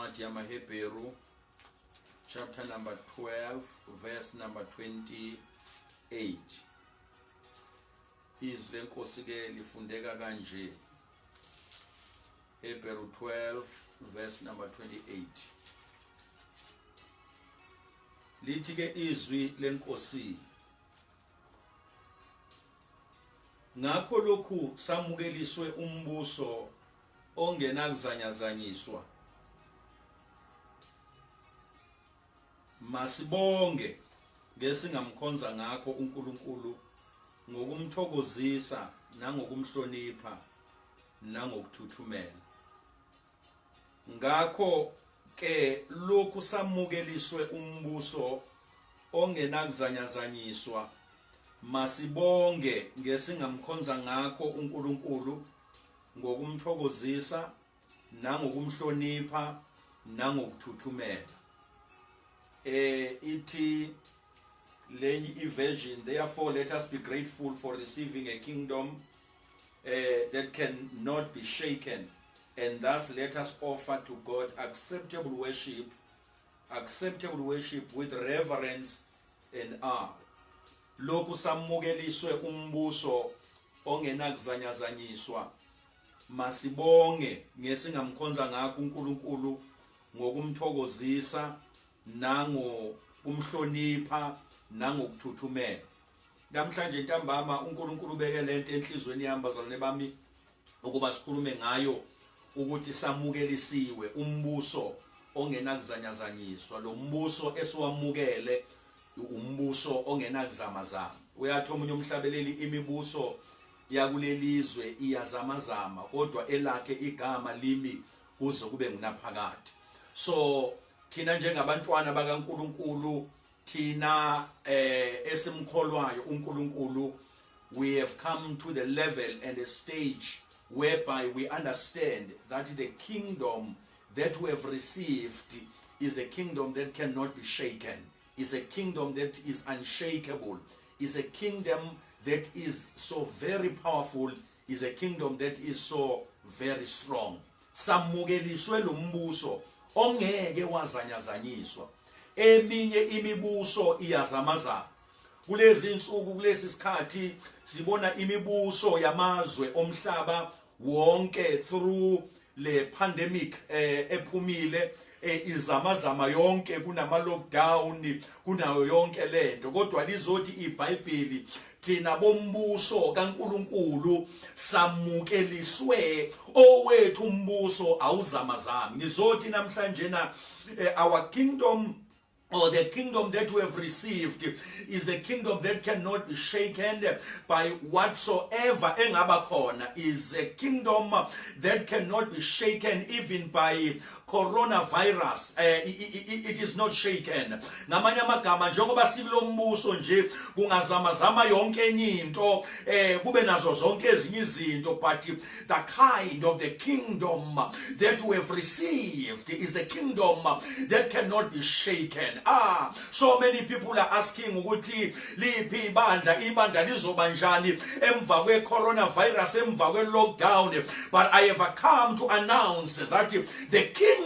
incwadi yamaHebheru chapter number 12 verse number 28. Izwi lenkosi ke lifundeka kanje. Hebrew 12 verse number 28. Lithi ke izwi lenkosi, ngakho lokhu samukeliswe umbuso ongenakuzanyazanyiswa, masibonge ngesingamkhonza ngakho uNkulunkulu ngokumthokozisa nangokumhlonipha nangokuthuthumela. Ngakho ke lokhu samukeliswe umbuso ongenakuzanyazanyiswa, masibonge ngesingamkhonza ngakho uNkulunkulu ngokumthokozisa nangokumhlonipha nangokuthuthumela. Ithi lenye version, therefore let us be grateful for receiving a kingdom that cannot be shaken, and thus let us offer to God acceptable worship with reverence and awe. Lokhu samukeliswe umbuso ongenakuzanyazanyiswa, masibonge ngesingamkhonza ngakho uNkulunkulu ngokumthokozisa nangokumhlonipha nangokuthuthumela. Namhlanje ntambama uNkulunkulu ubeke lento enhlizweni yami bazalwane bami ukuba sikhulume ngayo, ukuthi samukelisiwe umbuso ongenakuzanyazanyiswa. Lo mbuso esiwamukele umbuso ongenakuzamazama. Uyathi omunye umhlabeleli imibuso yakulelizwe iyazamazama, kodwa elakhe igama limi kuze kube ngunaphakade. So thina njengabantwana bakaNkulunkulu, thina esimkholwayo uNkulunkulu, we have come to the level and a stage whereby we understand that the kingdom that we have received is a kingdom that cannot be shaken, is a kingdom that is unshakable, is a kingdom that is so very powerful, is a kingdom that is so very strong. Samukeliswe lo mbuso ongeke wazanyazanyiswa. Eminye imibuso iyazamazama. Kulezi insuku, kulesi sikhathi sibona imibuso yamazwe omhlaba wonke through le pandemic ephumile, izamazama yonke, kunama lockdown, kunayo yonke lento. Kodwa lizothi iBhayibheli thina bombuso kaNkulunkulu samukeliswe owethu umbuso awuzamazami. Ngizothi namhlanje na our kingdom, or the kingdom that we have received, is the kingdom that cannot be shaken by whatsoever engaba khona, is a kingdom that cannot be shaken even by coronavirus. It is not shaken. Ngamanye amagama, njengoba sikulo mbuso nje kungazamazama yonke enye into, kube nazo zonke ezinye izinto, but the kind of the kingdom that we have received is the kingdom that cannot be shaken. So many people are asking ukuthi liphi ibandla lizoba njani emva kwe coronavirus, emva kwe lockdown. But I have come to announce that the kingdom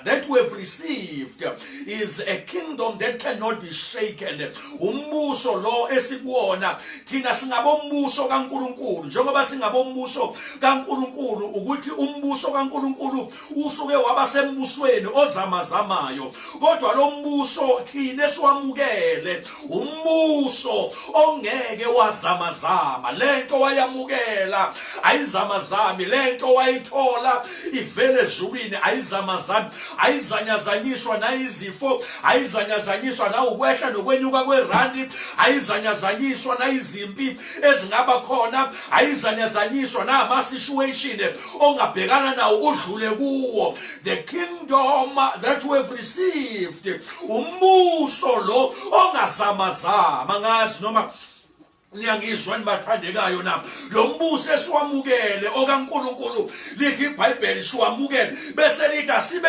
that we have received is a kingdom that cannot be shaken. Umbuso lo esikuona thina singabombuso kaNkulunkulu, njengoba singabombuso kaNkulunkulu, ukuthi umbuso kaNkulunkulu usuke waba sembusweni ozamazamayo. Kodwa lo mbuso thina esiwamukele umbuso ongeke wazamazama. Lento wayamukela ayizamazami, lento wayithola ivele ezulwini ayizamazami, ayizanyazanyiswa nayizifo, ayizanyazanyiswa na ukwehla nokwenyuka kwerandi, ayizanyazanyiswa nayizimpi ezingaba khona, ayizanyazanyiswa na ama situation ongabhekana nawo udlule kuwo. The kingdom that we have received, umbuso lo ongazamazama. Ngazi noma Niyangizwa nibathandekayo na lo mbuso esiwamukele okaNkulunkulu lithi iBhayibheli siwamukele bese lithi asibe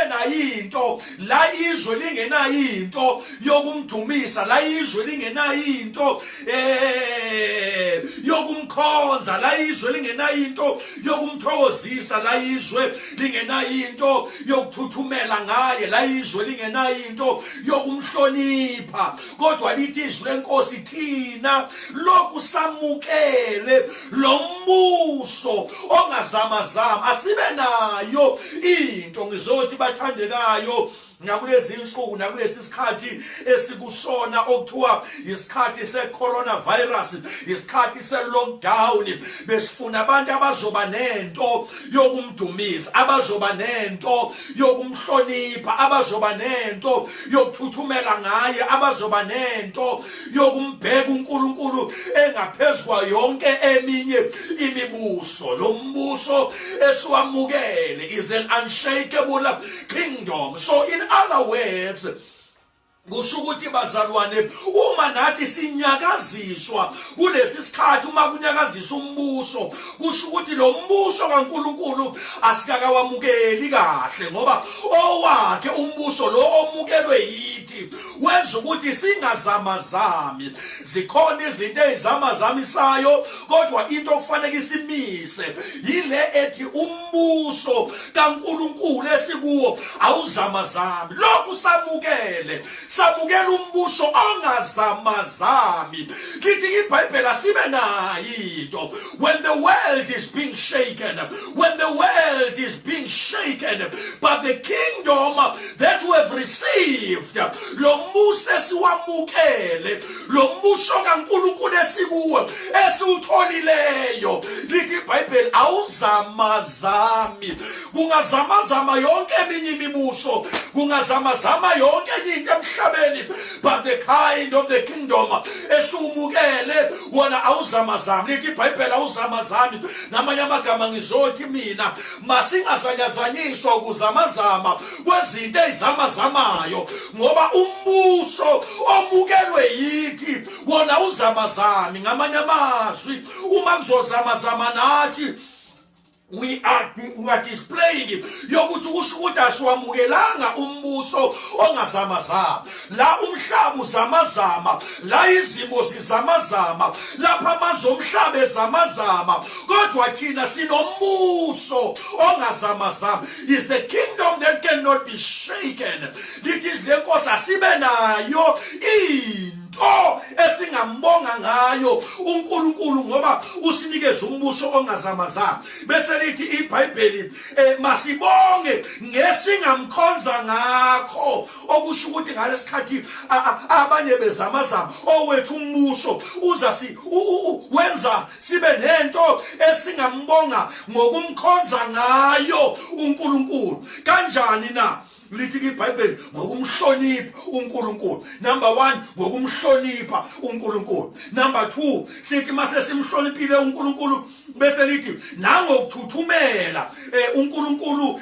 nayinto la izwe lingenayinto yokumdumisa la izwe lingenayinto yokumkhonza la izwe lingenayinto yokumthokozisa la izwe lingenayinto yokuthuthumela ngaye la izwe lingenayinto yokumhlonipha kodwa lithi izwe lenkosi thina lokhu samukele lo mbuso ongazamazama asibe nayo into ngizothi bathandekayo nakulezi insuku nakulesi sikhathi esikusona okuthiwa isikhathi se-coronavirus isikhathi se-lockdown besifuna abantu abazoba nento yokumdumisa abazoba nento yokumhlonipha abazoba nento yokuthuthumela ngaye abazoba nento yokumbheka uNkulunkulu engaphezwa yonke eminye imibuso lo mbuso esiwamukele is an unshakable kingdom. So in other words, kusho ukuthi bazalwane uma nathi sinyakaziswa kulesi sikhathi uma kunyakaziswa umbuso kusho ukuthi lo mbuso kaNkulunkulu asikakawamukeli kahle ngoba owakhe umbuso lo omukelwe yithi wenza ukuthi singazamazami zikhona izinto ezamazamisayo kodwa into okufanele isimise yile ethi umbuso kaNkulunkulu esikuwo awuzamazami lokhu samukele umbuso ongazamazami lithi iBhayibheli asibe nayinto when the world is being shaken but the kingdom that we have received lo mbuso esiwamukele lo mbuso kaNkulunkulu esikuwo esiutholileyo lithi iBhayibheli awuzamazami kungazamazama yonke eminye imibuso kungazamazama yonke into emhlabeni but the kind of the kingdom esumukele wona awuzamazami lithi iBhayibheli awuzamazami ngamanye amagama ngizothi mina masingazanyazanyiswa ukuzamazama kwezinto ezamazamayo ngoba umbuso omukelwe yithi wona uzamazami ngamanye amazwi uma kuzozamazama nathi we are displaying yokuthi kusho ukuthi asiwamukelanga umbuso ongazamazama la umhlaba uzamazama la izimo zizamazama lapha amazwe omhlaba ezamazama kodwa thina sinombuso ongazamazama is the kingdom that cannot be shaken lithi lenkosi asibe nayo into esingambonga ngayo uNkulunkulu ngoba usinikeza umbuso ongazamazama bese lithi iBhayibheli masibonge ngesingamkhonza ngakho okusho ukuthi ngalesikhathi abanye bezamazama owethu umbuso wenza sibe nento esingambonga ngokumkhonza ngayo uNkulunkulu kanjani na lithi iBhayibheli ngokumhlonipha uNkulunkulu number 1 ngokumhlonipha uNkulunkulu number 2 sithi mase simhloniphile uNkulunkulu bese lithi nangokuthuthumela uNkulunkulu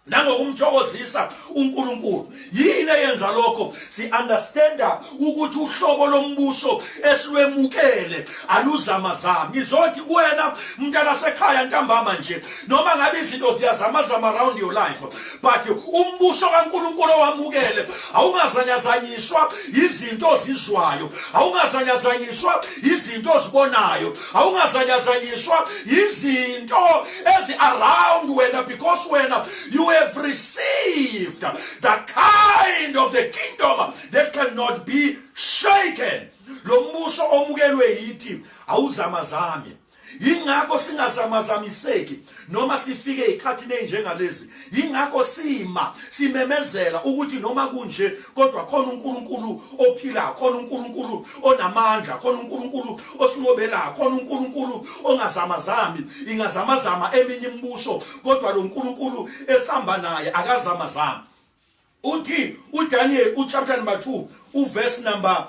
nangokumthokozisa uNkulunkulu yini eyenza lokho si understanda ukuthi uhlobo lombuso esiwemukele aluzamazama ngizothi kuwena mntana sekhaya ntambama nje noma ngabe izinto ziyazamazama around your life but umbuso kaNkulunkulu owamukele awungazanyazanyiswa izinto ozizwayo awungazanyazanyiswa izinto ozibonayo awungazanyazanyiswa izinto ezi around wena because wena you have received the kind of the kingdom that cannot be shaken lo mbuso omukelwe yithi awuzamazami ingakho singazamazamiseki noma sifike ikhathini enjengalezi ingakho simemezela ukuthi noma kunje kodwa khona uNkulunkulu ophila khona uNkulunkulu onamandla khona uNkulunkulu osinqobela khona uNkulunkulu ongazamazami ingazamazama eminye imibuso kodwa lo uNkulunkulu esihamba naye akazamazami uthi uDaniel chapter number 2 verse number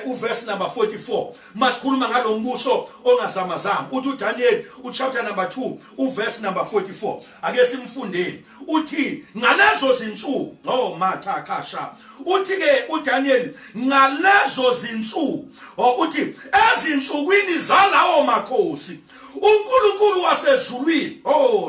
uverse number 44 masikhuluma ngalombuso ongazamazama uthi uDaniel uchapter number 2 uverse number 44 ake simfundeni uthi ngalezo zinsuku matha kasha uthi ke uDaniel ngalezo zinsuku uthi ezinsukwini zalawo makhosi uNkulunkulu wasezulwini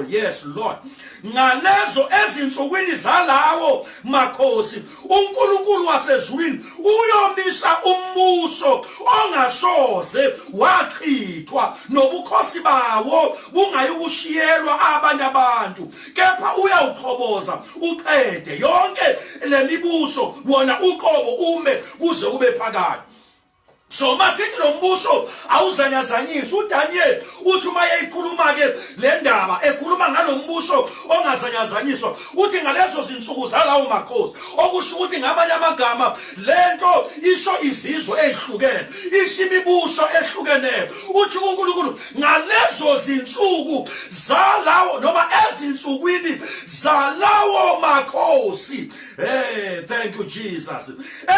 yes Lord ngalezo ezinsukwini zalawo makhosi uNkulunkulu wasezulwini uyomisa umbuso ongasoze wachithwa nobukhosi bawo bungayikushiyelwa abanye abantu kepha uyawuthoboza uqede yonke lemibuso wona uqobo ume kuze kube phakade. So masithi lo mbuso awuzanyazanyiswa uDaniel uthi uma eyikhuluma ke le ndaba ekhuluma ngalo mbuso ongazanyazanyiswa uthi ngalezo zinsuku zalawo makhosi okusho ukuthi ngamanye amagama lento isho izizwe ezihlukene isho imibuso ehlukeneyo uthi uNkulunkulu ngalezo zinsuku zalawo noma ezinsukwini zalawo makhosi. Hey, thank you Jesus.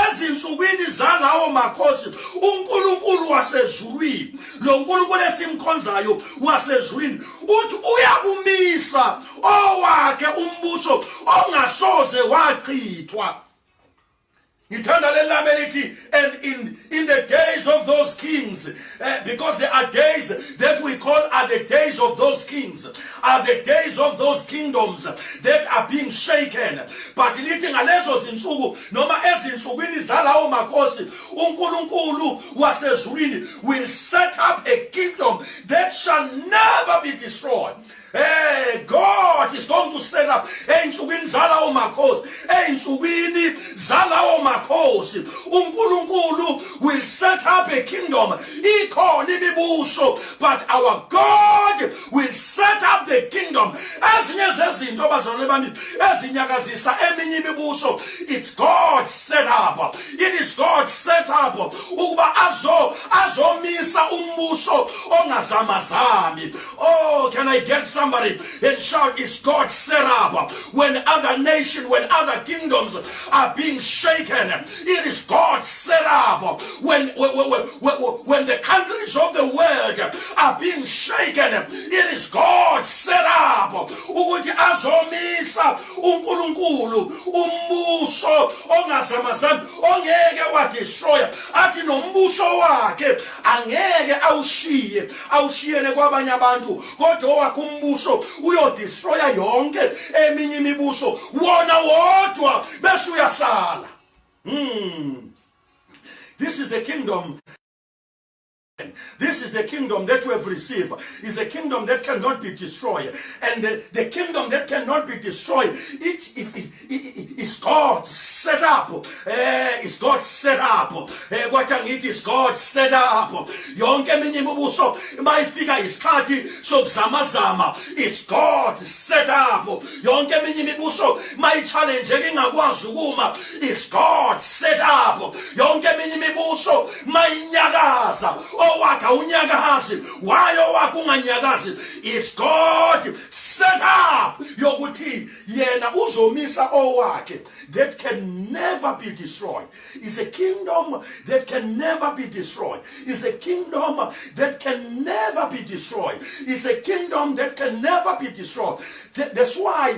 Ezinsukwini zalawo makhosi uNkulunkulu wasezulwini lo nkulunkulu esimkhonzayo wasezulwini uthi uyakumisa owakhe umbuso ongasoze wachithwa. Ngithanda lelame lithi and in the days of those kings because there are days that we call are the days of those kings are the days of those kingdoms that are being shaken but lithi ngalezo zinsuku noma ezinsukwini zalawo makhosi uNkulunkulu wasezulwini will set up a kingdom that shall never be destroyed. Hey, God is going to set up ey'nsukwini zalawo makhosi ey'nsukwini zalawo makhosi uNkulunkulu will set up a kingdom ikhona imibuso but our God will set up the kingdom ezinye zezinto bazalwane bami ezinyakazisa eminye imibuso it's God set up it is God set up ukuba azomisa umbuso ongazamazami. Oh, can I get somebody and shout, is God set up? When other nations, when other kingdoms are being shaken, it is God set up. When the countries of the world are being shaken, it is God set up. Ukuthi azomisa uNkulunkulu umbuso ongazamazami ongeke wadestroya athi nombuso wakhe angeke awushiyene kwabanye abantu kodwa wakhe umbuso uyodestroya yonke eminye imibuso wona wodwa bese uyasala. This is the kingdom. This is the kingdom that we have received. It's a kingdom that cannot be destroyed. And the kingdom that cannot be destroyed, it's God set up. It's God set up. It is God set up. Yonke eminye imibuso mayifika isikhathi sokuzamazama, it's God set up. Yonke eminye imibuso mayichallenge ingakwazi ukuma, it's God set up. Yonke eminye imibuso mayinyakaza owakha unyakazi wayo wakho unganyakazi, it's God set up yokuthi yena uzomisa owakhe that can never be destroyed. It's a kingdom that can never be destroyed. It's a kingdom that can never be destroyed. It's a kingdom that can never be destroyed. That's why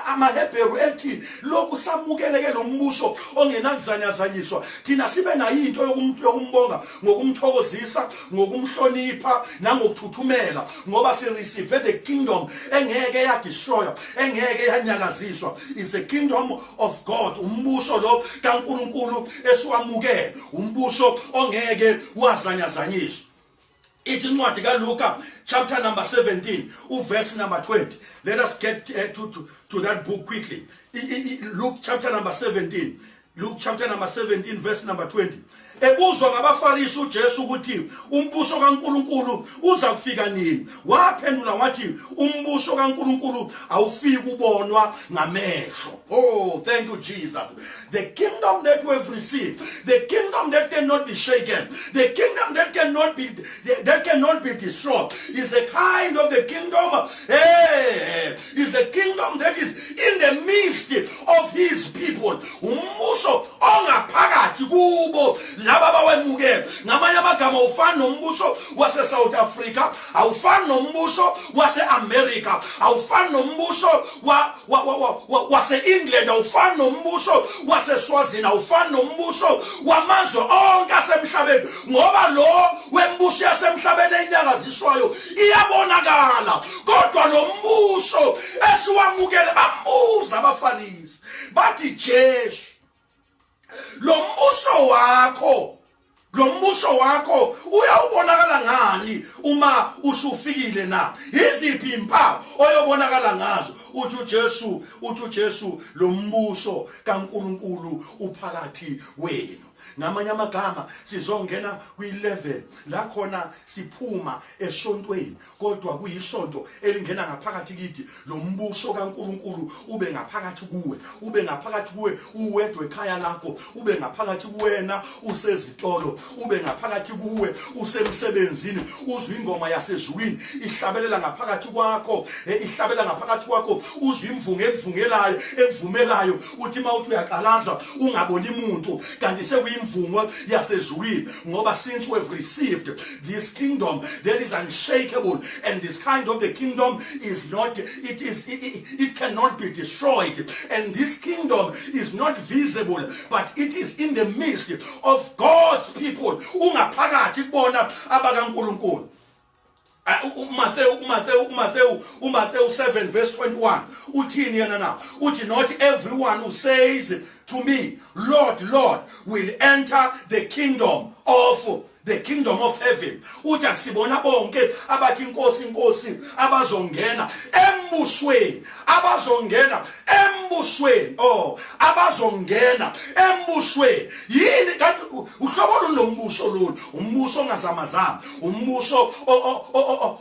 amaHebheru ethi lokhu samukeleke lo mbuso ongenakuzanyazanyiswa thina sibe nayo into yokumbonga ngokumthokozisa ngokumhlonipha nangokuthuthumela ngoba si receive the kingdom engeke ya destroy engeke yanyakaziswa. Is a kingdom of God, umbuso lo kaNkulunkulu esiwamukele, umbuso ongeke wazanyazanyiswa. Ithi incwadi kaLuka chapter number 17 verse number 20. Let us get to that book quickly. Luke chapter number 17. Luke chapter number 17 verse number 20. Ebuzwa ngabaFarisi uJesu ukuthi umbuso kaNkulunkulu uza kufika nini, waphendula wathi umbuso kaNkulunkulu awufiki ubonwa ngamehlo. Oh, thank you Jesus. The kingdom that we have received, the kingdom that cannot be shaken, the kingdom that cannot be destroyed, is a kind of the kingdom, is a kingdom that is in the midst of his people. Umbuso ongaphakathi kubo laba South Africa, awufani nombuso wase-America, awufani nombuso wase-England, awufani nombuso wase-Swazini, awufani nombuso wamazwe onke asemhlabeni, ngoba lo wembuso yasemhlabeni enyakaziswayo iyabonakala. Kodwa lo mbuso esiwamukele, bambuza abaFarisi bathi, Jesu, lo mbuso wakho uyawubonakala ngani uma usufikile na? Iziphi impawu oyobonakala ngazo? Uthi uJesu, lo mbuso kaNkulunkulu uphakathi wenu. Ngamanye amagama sizongena kwi-11 la khona siphuma esontweni, kodwa kuyisonto elingena ngaphakathi kithi. Lo mbuso kaNkulunkulu ube ngaphakathi kuwe, uwedwe ekhaya lakho, ube ngaphakathi kuwena usezitolo, ube ngaphakathi kuwe usemsebenzini, uzwe ingoma yasezulwini ihlabelela ngaphakathi kwakho, uzwe imvunge evumelayo, uthi mawuthi uyaqalaza ungaboni umuntu kanti sekuyimvungo yasezulwini. Ngoba since we have received this kingdom that is unshakable, and this kind of the kingdom is not, it cannot be destroyed, and this kingdom is not visible, but it is in the midst of God's people. Ungaphakathi bona abakaNkulunkulu. Matthew 7 verse 21 uthini yana na? Uthi, not everyone who says to me, Lord, Lord, will enter the kingdom of heaven. Uthi akusibona bonke abathi inkosi inkosi abazongena embusweni, yini kanti uhlobo lombuso lo? Umbuso ongazamazama, umbuso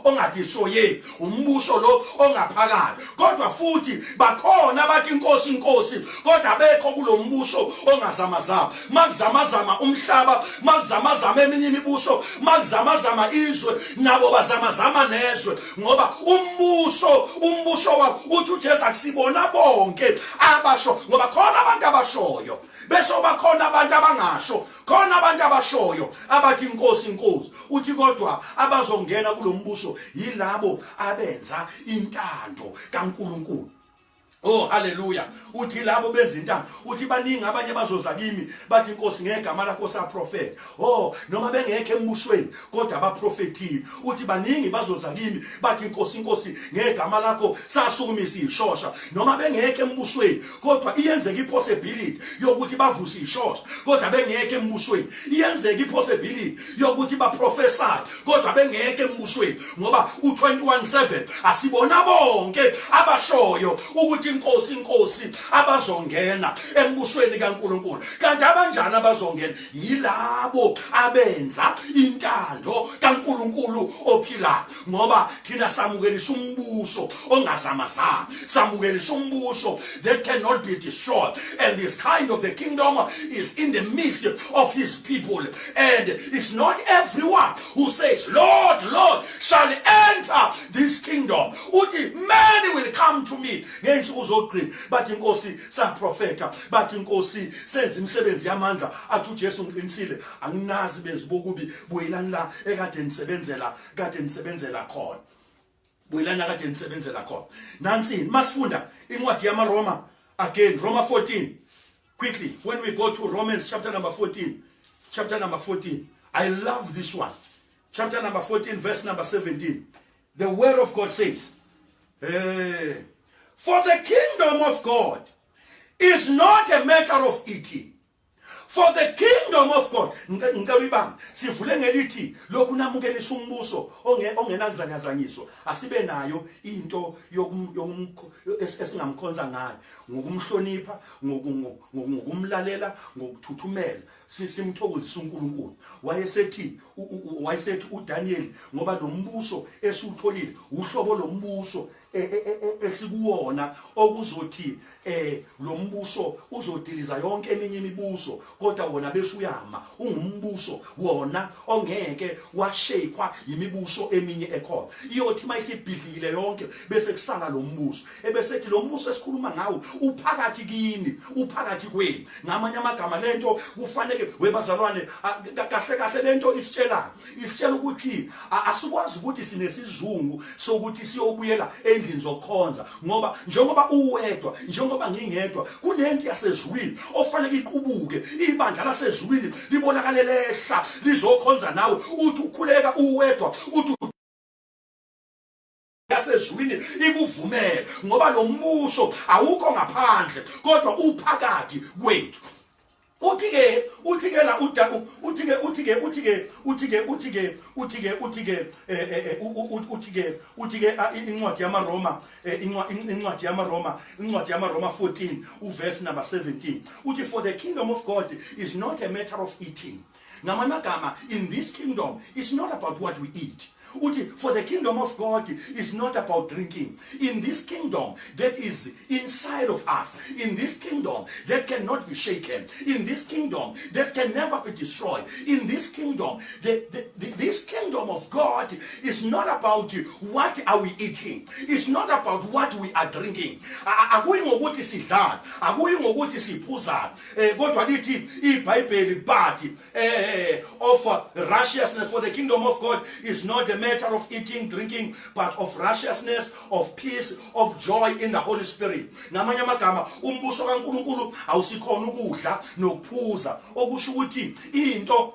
ongadishoye, umbuso lo ongaphakathi. Kodwa futhi bakhona abathi inkosi inkosi, kodwa bekho kulo mbuso ongazamazama. Makuzamazama umhlaba, makuzamazama eminye imibuso, makuzamazama izwe, nabo bazamazama nezwe. Ngoba umbuso wa uthi uJesu akusibona bonke abasho, ngoba khona abantu abashoyo, bese bakhona abantu abangasho, khona abantu abashoyo abathi inkosi inkosi. Uthi kodwa abazongena kulo mbuso yilabo abenza intando kaNkulunkulu. Oh hallelujah. Uthi labo benza intando, uthi baningi abanye bazoza kimi bathi inkosi ngegama lakho saprofeta. Oh, noma bengekho embusweni kodwa abaprofetile. Uthi baningi bazoza kimi bathi inkosi inkosi ngegama lakho sasukumisa ishosha. Noma bengekho embusweni kodwa iyenzeka ipossibility yokuthi bavuse ishosha kodwa bengekho embusweni. Iyenzeka ipossibility yokuthi baprofesy kodwa bengekho embusweni. Ngoba u21:7 asibona bonke abashoyo ukuthi inkosi abazongena embusweni kaNkulunkulu. Kanti abanjani abazongena? Yilabo abenza intando kaNkulunkulu ophilayo. Ngoba thina samukelisa umbuso ongazamazama, samukelisa umbuso that cannot be destroyed, and this kind of the kingdom is in the midst of his people. And it's not everyone who says, Lord, Lord, shall enter this kingdom. Uthi many will come to me. Bathi inkosi saprofeta, bathi inkosi senza imisebenzi yamandla. Athi uJesu ngiqinisile, anginazi bezibokubi buyelani la ekade nisebenzela khona. Buyelani kade nisebenzela khona. Nansi masifunda incwadi yamaRoma again, Roma 14. Quickly, when we go to Romans chapter number 14. I love this one. Chapter number 14 verse number 17. The word of God says, for the kingdom of God is not a matter of eating. For the kingdom of God, sivule ngelithi lokhu namukelisa umbuso ongenazanyazanyiso, asibe nayo into esingamkhonza ngayo, ngokumhlonipha, ngokumlalela, ngokuthuthumela, simthokozisa uNkulunkulu. Wayesethi uDaniel, ngoba lo mbuso esiwutholile uhlobo lo mbuso esikuwona okuzothi lo mbuso uzodiliza yonke eminye imibuso kodwa wona besuyama ungumbuso wona ongeke washekwa imibuso eminye ekhona iyothi mayisibhidlikile yonke bese kusala lo mbuso ebesethi lo mbuso esikhuluma ngawo uphakathi kini uphakathi kwenu ngamanye amagama lento kufanele webazalwane kahle kahle lento isitshela ukuthi asikwazi ukuthi sinesizungu sokuthi siyobuyela endlini zokukhonza ngoba njengoba uwedwa njengoba ngingedwa kunento yasezulwini ofanele iqubuke ibandla lasezulwini libonakale lehla lizokhonza nawe uthi ukhuleka uwedwa uthi yasezulwini ikuvumela ngoba lo mbuso awukho ngaphandle kodwa uphakathi kwethu uthi ke la incwadi yamaRoma 14 uverse number 17 uthi for the kingdom of God is not a matter of eating ngamanye amagama in this kingdom it's not about what we eat for the kingdom of God is not about drinking. In this kingdom that is inside of us, in this kingdom that cannot be shaken, in this kingdom that can never be destroyed, in this kingdom, this kingdom of God is not about what are we eating. It's not about what we are drinking. Akuyi ngokuthi sidlala, akuyi ngokuthi siphuza. Kodwa lithi iBhayibheli but of righteousness for the kingdom of God is not a matter of eating, drinking, but of righteousness, of peace, of joy in the Holy Spirit. Ngamanye amagama umbuso kaNkulunkulu awusikhona ukudla nokuphuza okusho ukuthi into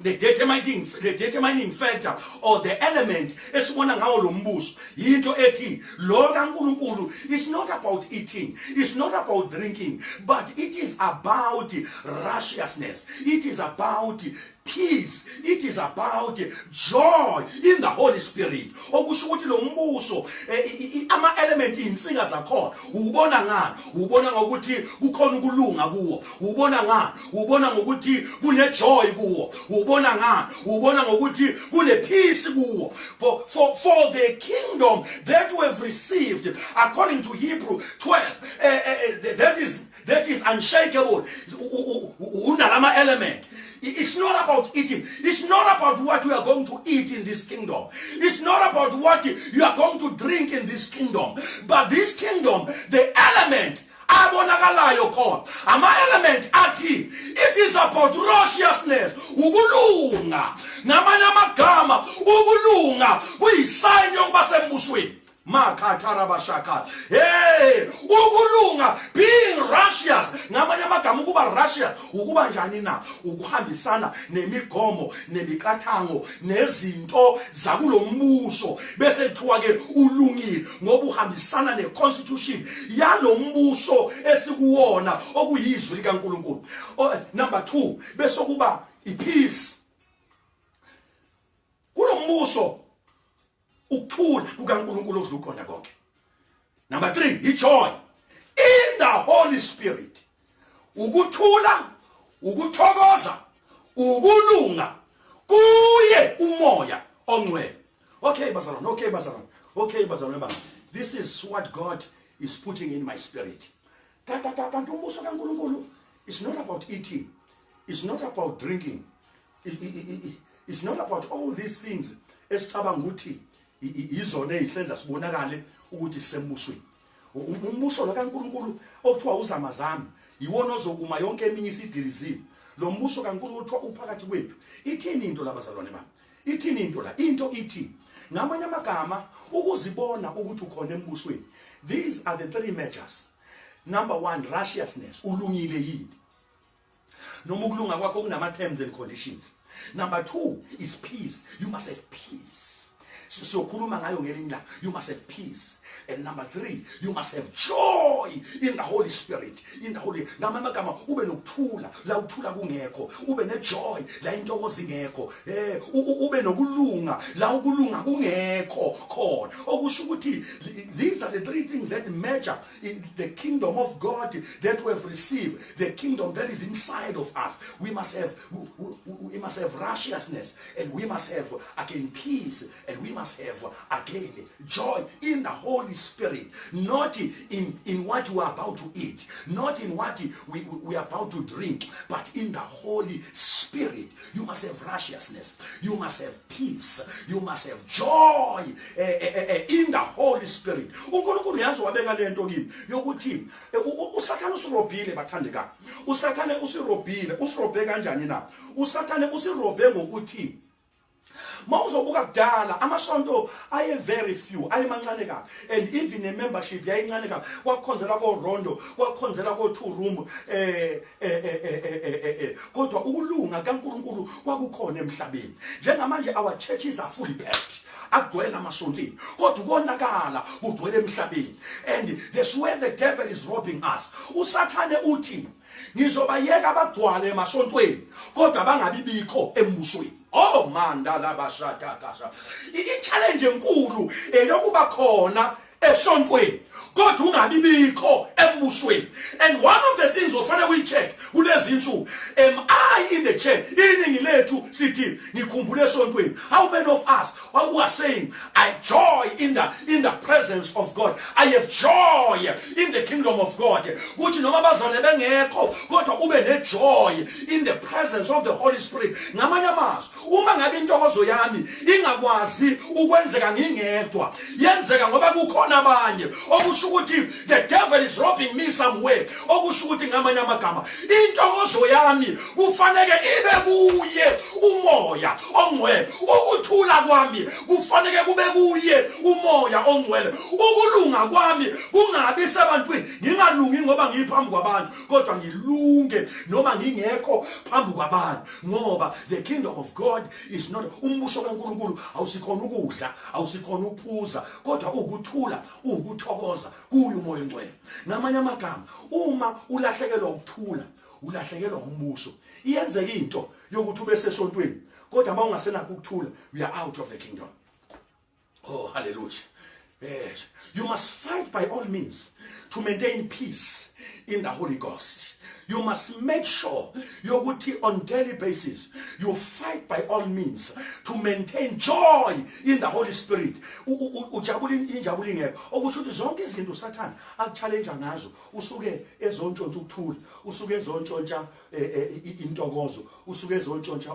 the determining factor or the element esibona ngawo lo mbuso yinto ethi lo kaNkulunkulu is not about eating, it's not about drinking, but it is about righteousness, it is about peace, it is about joy in the Holy Spirit. Okusho ukuthi lo mbuso ama element insika zakhona ubona ngani ubona ngokuthi kukhona ukulunga kuwo ubona ngani ubona ngokuthi kune joy kuwo ubona ngani ubona ngokuthi kune peace kuwo for the kingdom that we have received according to Hebrew 12 that is unshakable unalama element. It's not about eating. It's not about what we are going to eat in this kingdom. It's not about what you are going to drink in this kingdom. But this kingdom, the element, abonakalayo khona ama element athi it is about righteousness ukulunga ngamanye amagama ukulunga kuyisign yokuba sembusweni. Hey, ukulunga being righteous ngamanye amagama ukuba righteous ukuba njani na ukuhambisana nemigomo nemikathango nezinto zakulo mbuso bese kuthiwa ke ulungile ngoba uhambisana neconstitution yalo mbuso esikuwona okuyizwi likaNkulunkulu. Number 2 bese kuba ipeace kulo mbuso ukuthula kukaNkulunkulu okukhona konke. Number 3 ijoy in the Holy Spirit. Ukuthula, ukuthokoza, ukulunga kuye umoya ongcwele. Okay bazalwane. This is what God is putting in my spirit. Kanti umbuso kaNkulunkulu is not about eating. It's not about drinking. It's not about all these things. Esicabanga ukuthi izona ezisenza sibonakale ukuthi sembusweni. Umbuso kaNkulunkulu okuthiwa uzamazami yiwona ozokuma yonke eminye isidilizile. Lo mbuso kaNkulunkulu uthiwa uphakathi kwethu. Ithini into labazalwane bami? Ithini into la? Into ithi ngamanye amagama ukuzibona ukuthi ukhona embusweni. These are the 3 measures. Number 1 righteousness, ulungile yini? Noma ukulunga kwakho kunama terms and conditions. Number 2 is peace. You must have peace. So you must have peace. And number 3, you must have joy in the Holy Spirit. In the Holy Namagama, ube nokuthula, la uthula kungekho, ube nejoy, la intokozo ingekho. Ube nokulunga, la ukulunga kungekho khona. Okusho ukuthi these are the 3 things that measure in the kingdom of God that we have received, the kingdom that is inside of us. We must have righteousness, and we must have again peace, and we must have again joy in the Holy Holy Spirit, not in what we are about to eat, not in what we are about to drink, but in the Holy Spirit. You must have righteousness, you must have peace, you must have joy in the Holy Spirit. uNkulunkulu yazi wabeka lento kimi yokuthi uSathane usirobhile bathandeka. uSathane usirobhile, usirobhe kanjani na? uSathane usirobhe ngokuthi mawuzobuka kudala amasonto aye very few, aye mancane kabi, and even a membership yayincane kabi. Kwakukhonzela ko Rondo, kwakukhonzela ko two room, kodwa ukulunga kaNkulunkulu kwakukhona emhlabeni. Njengamanje our churches are fully packed, agcwele amasontini, kodwa konakala kugcwele emhlabeni, and that's where the devil is robbing us. uSathane uthi ngizobayeka abagcwale emasontweni kodwa bangabibikho embusweni. Oh man, dalabashata kasha. I-challenge enkulu eyokuba khona esontweni kodwa ungabibikho embusweni. And one of the things ofanele we check kulezi insuku, am I in the church? Iningi lethu sithi ngikhumbule esontweni. How many of us who are saying I joy in the presence of God, I have joy in the kingdom of God? Kuthi noma bazalwane bengekho kodwa ube nejoy in the presence of the Holy Spirit. Ngamanye amazwi, uma ngabe intokozo yami ingakwazi ukwenzeka ngingedwa, yenzeka ngoba kukhona abanye, okusho ukuthi the devil is robbing me somewhere. Okusho ukuthi ngamanye amagama intokozo yami kufanele ibe kuye umoya ongcwele. Ukuthula kwami kufanele kube kuye umoya ongcwele. Ukulunga kwami kungabi sebantwini, ngingalungi ngoba ngiphambi kwabantu, kodwa ngilunge noma ngingekho phambi kwabantu, ngoba the kingdom of God is not umbuso kaNkulunkulu awusikhona ukudla, awusikhona ukuphuza, kodwa ukuthula, ukuthokoza kuyo umoya ongcwele. Ngamanye amagama, uma ulahlekelwa ukuthula, ulahlekelwa umbuso, iyenzeka into yokuthi ube sesontweni kodwa uma ungasenakho ukuthula, we are out of the kingdom. Oh, hallelujah. Yes, you must fight by all means to maintain peace in the Holy Ghost. You must make sure yokuthi on daily basis you fight by all means to maintain joy in the Holy Spirit. Ujabula injabulo ingekho, okusho ukuthi zonke izinto uSathane akuchallenge ngazo, usuke ezontshontsha ukuthula, usuke ezontshontsha intokozo, usuke ezontshontsha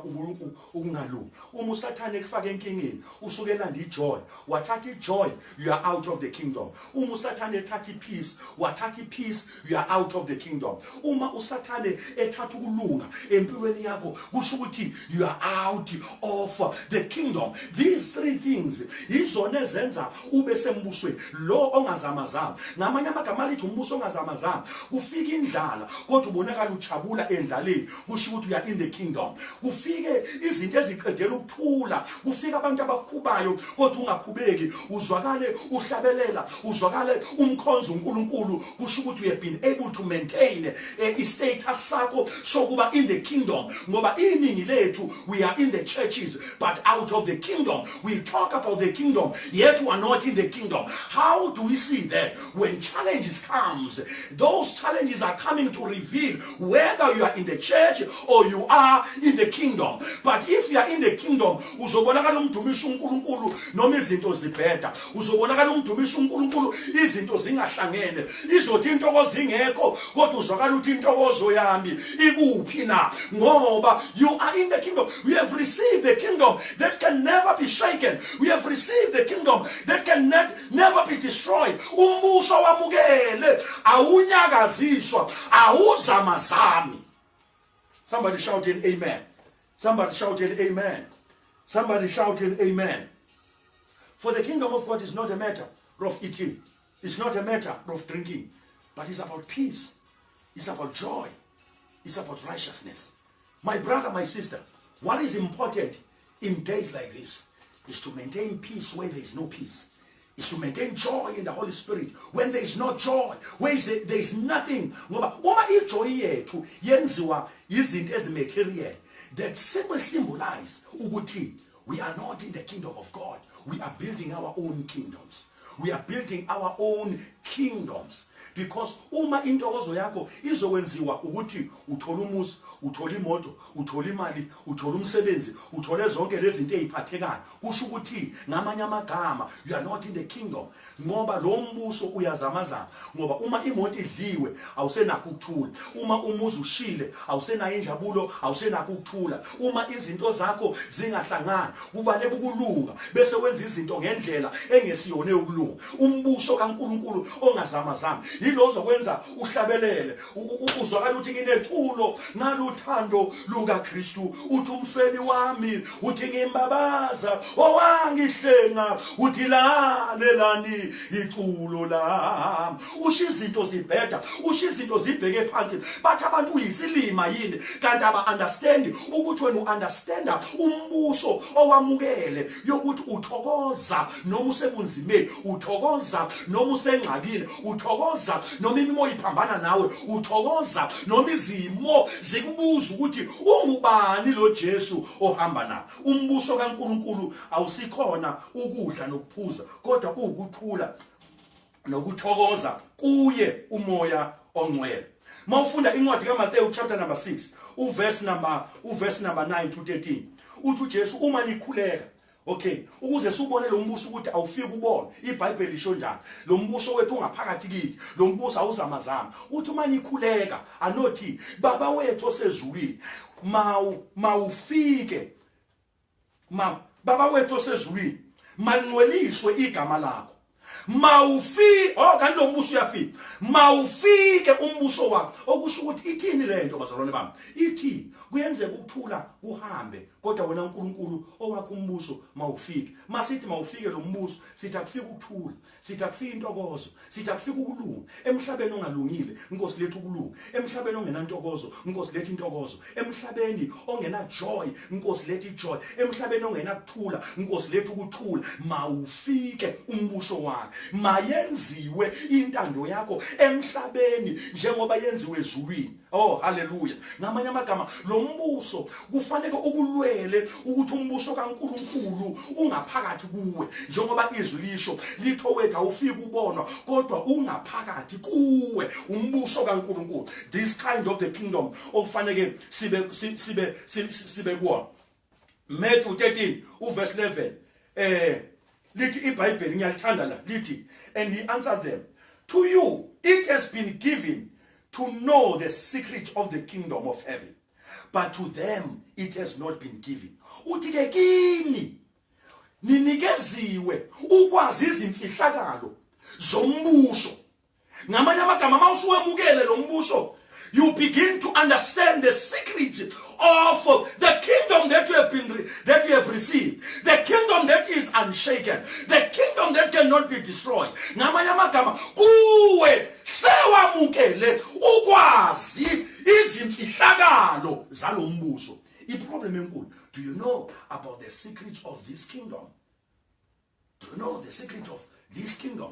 ukungalungi. Uma uSathane ekufaka enkingeni, usuke elanda ijoy, wathatha ijoy, you are out of the kingdom. Uma uSathane ethatha ipeace, wathatha ipeace, you are out of the kingdom. Uma uSathane ethatha ukulunga empilweni yakho, kusho ukuthi you are out of the kingdom. These three things izona ezenza ube sembusweni lo ongazamazama. Ngamanye amagama lithi umbuso ongazamazama, kufika indlala kodwa ubonakala ujabula endlaleni, kusho ukuthi you are in the kingdom. Kufike izinto eziqedela ukuthula, kufika abantu abakhubayo kodwa ungakhubeki, uzwakale uhlabelela, uzwakale umkhonzo uNkulunkulu, kusho ukuthi you have been able to maintain status sakho sokuba in the kingdom. Ngoba iningi lethu we are in the churches but out of the kingdom. We talk about the kingdom yet we are not in the kingdom. How do we see that? When challenges comes, those challenges are coming to reveal whether you are in the church or you are in the kingdom. But if you are in the kingdom, uzobonakala umdumisa uNkulunkulu noma izinto zibheda, uzobonakala umdumisa uNkulunkulu izinto zingahlangene, izothi intokozo ingekho kodwa uzwakala uthi intokozo yami ikuphi na, ngoba you are in the kingdom. We have received the kingdom that can never be shaken. We have received the kingdom that can never be destroyed. Umbuso wamukele awunyakaziswa, awuzamazami. Somebody shouting amen. Somebody shouting amen. Somebody shouting amen. For the kingdom of God is not a matter of eating, it's not a matter of drinking, but it's about peace, it's about joy, it's about righteousness. My brother, my sister, what is important in days like this is to maintain peace where there is no peace, is to maintain joy in the Holy Spirit when there is no joy, where there is nothing. Uma ijoy yethu yenziwa izinto ezimaterial that simply symbolize ukuthi we are not in the kingdom of God. We are building our own kingdoms. We are building our own kingdoms. because uma intokozo yakho izokwenziwa ukuthi uthola umuzi, uthola imoto, uthola imali, uthola umsebenzi, uthole zonke lezi zinto eziphathekayo, kusho ukuthi ngamanye amagama you are not in the kingdom, ngoba lo mbuso uyazamazama. Ngoba uma imoto idliwe awusenakho ukuthula, uma umuzi ushile awusenayo injabulo, awusenakho ukuthula, uma izinto zakho zingahlangani kubaleka ukulunga bese wenza izinto ngendlela engesiyone ukulunga. Umbuso kaNkuluNkulu ongazamazama yilo ozokwenza uhlabelele, uzwakala ukuthi ngineculo naluthando lukaKristu, uthi umfeli wami, uthi ngimbabaza owangihlenga, uthi lalelani iculo lami. Usho izinto zibheda, usho izinto zibheke phansi, bathi abantu uyisilima yini, kanti aba-understand ukuthi wena u-understanda umbuso owamukele yokuthi uthokoza noma usebunzimeni, uthokoza noma usengxakile, uthokoza noma imimoya iphambana nawe, uthokoza noma izimo zikubuza ukuthi ungubani lo Jesu ohamba nawe. Umbuso kaNkuluNkulu awusikhona ukudla nokuphuza, kodwa ukuthula nokuthokoza kuye umoya ongcwele. Mawufunda incwadi kaMathewu chapter number 6 uverse number 9 to 13, uthi uJesu uma nikhuleka, okay, ukuze subone lo mbuso ukuthi awufiki ubone, iBhayibheli lisho njani, lo mbuso wethu ungaphakathi kithi, lo mbuso awuzamazama, uthi uma nikhuleka anothi baba wethu osezulwini mawufike baba wethu osezulwini malingcweliswe igama lakho, mawufike kanti lo mbuso uyafika, mawufike umbuso wakho. Okusho ukuthi ithini lento bazalwane bami, ithi kuyenzeka ukuthula kuhambe, kodwa wena uNkulunkulu owakho umbuso mawufike. Masithi mawufike lo mbuso, sithi akufika ukuthula, sithi akufika intokozo, sithi akufika ukulunga. Emhlabeni ongalungile inkosi lethu ukulunga, emhlabeni ongenantokozo inkosi lethu intokozo, emhlabeni ongena joy inkosi lethu ijoy, emhlabeni ongena kuthula inkosi lethu ukuthula. Mawufike umbuso wakho, mayenziwe intando yakho emhlabeni njengoba yenziwe ezulwini. Oh hallelujah. Ngamanye amagama lo mbuso kufanele ukulwele ukuthi umbuso kaNkuluNkulu ungaphakathi kuwe, njengoba izwi lisho litho wethu awufiki ubonwa kodwa ungaphakathi kuwe umbuso kaNkuluNkulu. This kind of the kingdom okufanele sibe kuwo. Matthew 13 uverse 11 lithi iBhayibheli ngiyalithanda la, lithi and he answered them, to you it has been given to know the secret of the kingdom of heaven, but to them it has not been given. Uthi ke kini ninikeziwe ukwazi izimfihlakalo zombuso. Ngamanye amagama mawusuwemukele lo mbuso, you begin to understand the secret of the kingdom that you have received, the kingdom that is unshaken, the kingdom that cannot be destroyed. Ngamanye amagama kuwe sewamukele ukwazi izimfihlakalo zalo mbuso. Iproblem enkulu, do you know about the secrets of this kingdom? Do you know the secret of this kingdom?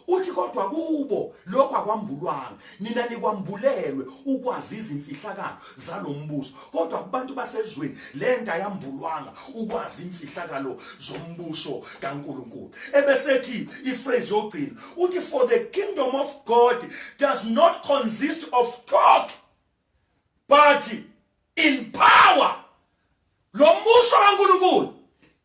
Uthi kodwa kubo lokho akwambulwanga, nina nikwambulelwe ukwazi izimfihlakalo zalo mbuso, kodwa kubantu basezweni lento ayambulwanga ukwazi imfihlakalo zombuso kaNkuluNkulu. Ebesethi iphrase yogcina uthi for the kingdom of God does not consist of talk but in power. Lo mbuso kaNkuluNkulu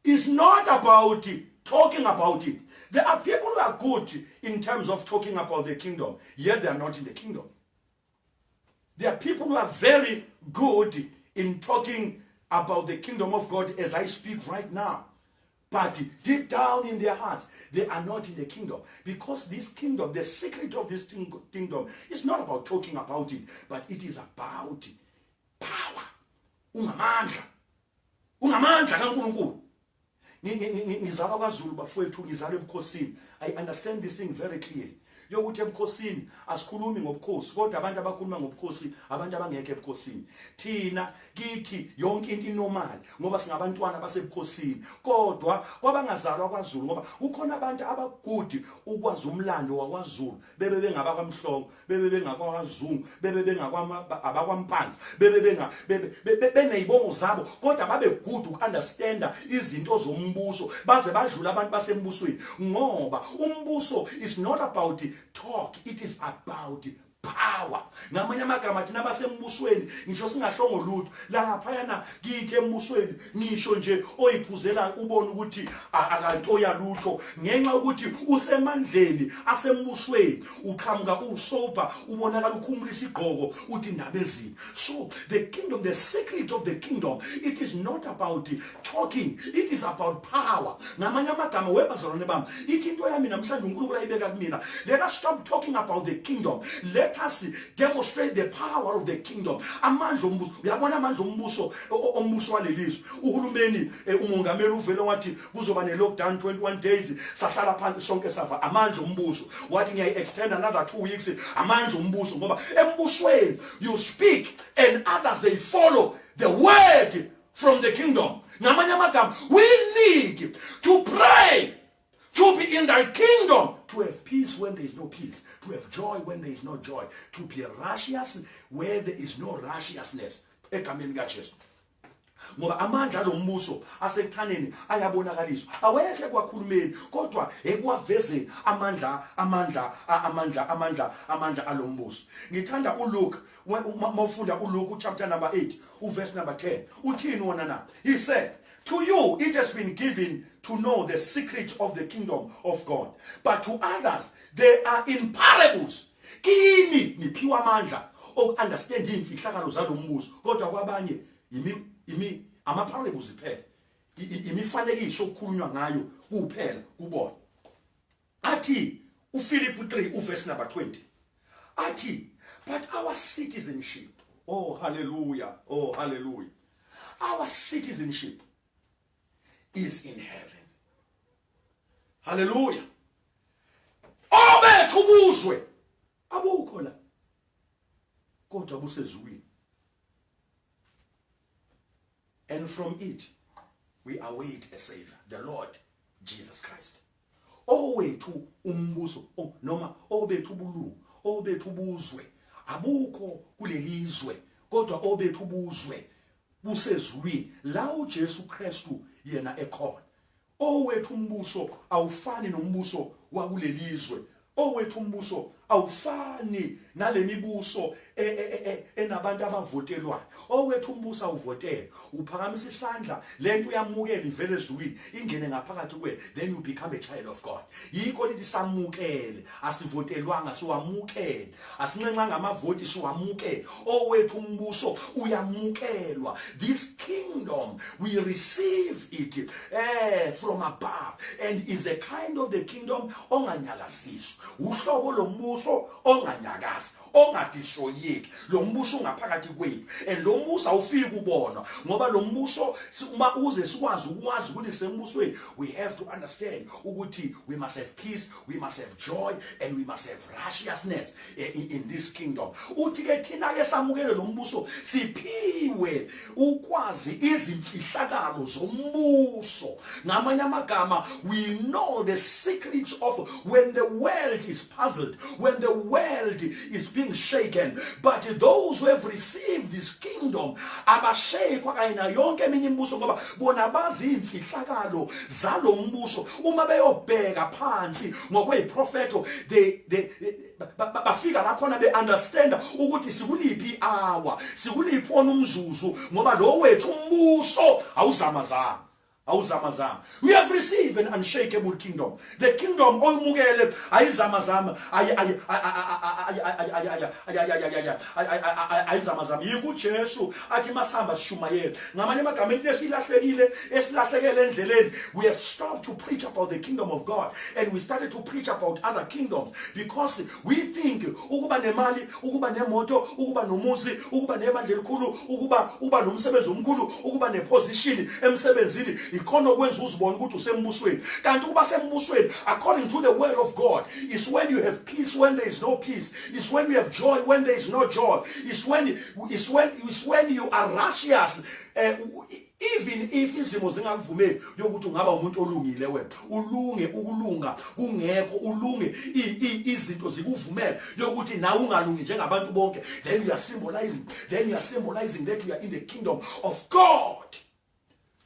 is not about talking about it. There are people who are good in terms of talking about the kingdom, yet they are not in the kingdom. There are people who are very good in talking about the kingdom of God as I speak right now, but deep down in their hearts, they are not in the kingdom. Because this kingdom, the secret of this kingdom is not about talking about it, but it is about power. Ungamandla kaNkulunkulu. Ngizalwa kwaZulu bafowethu, ngizalwa ebukhosini. I understand this thing very clearly. Yokuthi ebukhosini asikhulumi ngobukhosi, kodwa abantu abakhuluma ngobukhosi abantu abangeke ebukhosini. Thina kithi yonke into inormal ngoba singabantwana basebukhosini, kodwa kwabangazalwa kwaZulu ngoba kukhona abantu abagudi ukwazi umlando wakwaZulu, bebe bengabakwamhlongo, bebe bengakwazungu, bebe bengakwampanzi, bebe beneyibongo zabo, kodwa babe good ukunderstanda izinto umbuso baze badlula abantu basembusweni ngoba umbuso is not about talk, it is about power. Ngamanye amagama thina basembusweni ngisho singahlongo lutho la ngaphayana kithi embusweni ngisho nje oyiphuzela ubone ukuthi akanto yalutho ngenxa ukuthi usemandleni asembusweni uqhamuka usober ubonakala ukhumulisa igqoko uthi indabezini. So the kingdom, the secret of the kingdom, it is not about talking, it is about power. Ngamanye amagama webazalwane bami ithi into yami namhlanje uNkulunkulu ayibeka kumina, let us stop talking about the kingdom, let us demonstrate the power of the kingdom. Amandla ombuso, uyabona amandla ombuso walelizwe. Uhulumeni umongameli uvele wathi kuzoba ne lockdown 21 days, sahlala phansi sonke sava amandla ombuso. Wathi ngiya extend another 2 weeks, amandla ombuso ngoba embusweni you speak and others they follow the word from the kingdom. Ngamanye amagama we need to pray to be in thy kingdom, to have peace when there is no peace, to have joy when there is no joy, to be righteous where there is no righteousness. Egameni kaJesu. Ngoba amandla lombuso asekuthaneni ayabonakaliswa awekho kwakhulumeni kodwa ekwavezeni amandla alombuso. Ngithanda uLuke mawufunda uLuke chapter number 8 uverse number 10 uthini wona na? He said, to you it has been given to know the secret of the kingdom of God, but to others they are in parables. Kini niphiwa amandla okunderstand imfihlakalo zalombuso kodwa kwabanye ama parables iphela, imifanekiso okukhulunywa ngayo kuphela kubona. Athi uPhilip 3 uverse number 20 athi, but our citizenship, oh hallelujah, oh hallelujah, our citizenship is in heaven. Hallelujah. Obethu ubuzwe abukho la kodwa busezulwini. And from it we await a savior, the Lord Jesus Christ. Owethu umbuso noma obethu ubulungu, obethu ubuzwe abukho kulelizwe kodwa obethu ubuzwe busezulwini la uJesu Kristu yena ekhona. Owethu umbuso awufani nombuso wakulelizwe. Owethu umbuso awufani nalemibuso enabantu abavotelwayo. Owethu umbuso awuvotela, uphakamisa isandla lento uyamukela ivele ezulwini ingene ngaphakathi kuwe, then you become a child of God. Yikho lithi samukele, asivotelwanga siwamukele, asincenxanga amavoti siwamukele. Owethu umbuso uyamukelwa. This kingdom we receive it from above and is a kind of the kingdom onganyakaziswa. Uhlobo lombuso onganyakazi, ongadistroyeki, lo mbuso ungaphakathi kwethu. And lo mbuso awufiki ubona ngoba lo mbuso uma uze sikwazi ukwazi ukuthi sembusweni, we have to understand ukuthi we must have peace, we must have joy, and we must have righteousness in this kingdom. Uthi ke thina ke samukele lo mbuso siphiwe ukwazi izimfihlakalo zombuso. Ngamanye amagama, we know the secrets of when the world is puzzled, when the world is being shaken, but those who have received this kingdom abashekwa kayina yonke eminye imibuso ngoba bona bazi imfihlakalo zalo mbuso. Uma beyobheka phansi ngokweyiprofeto bafika la khona be understand ukuthi sikuliphi hour, sikuliphi umzuzu ngoba lo wethu umbuso awuzamazama. We have received an unshakable kingdom. The kingdom oyimukele ayizamazama ayizamazama. Yiko Jesu athi masihamba sishumayela. Ngamanye amagama esilahlekele endleleni, we have stopped to preach about the kingdom of God and we started to preach about other kingdoms because we think ukuba nemali, ukuba nemoto, ukuba nomuzi, ukuba nebandla elikhulu, ukuba nomsebenzi omkhulu, ukuba neposition emsebenzini ikhona okwenza uzibona ukuthi usembusweni. Kanti ukuba sembusweni according to the word of God is when you have peace when there is no peace, is when you have joy when there is no joy, is when you are righteous, even if izimo zingakuvumeli yokuthi ungaba umuntu olungile wena, ulunge ukulunga kungekho, ulunge izinto zikuvumela yokuthi nawe ungalungi njengabantu bonke, then you are symbolizing that you are in the kingdom of God.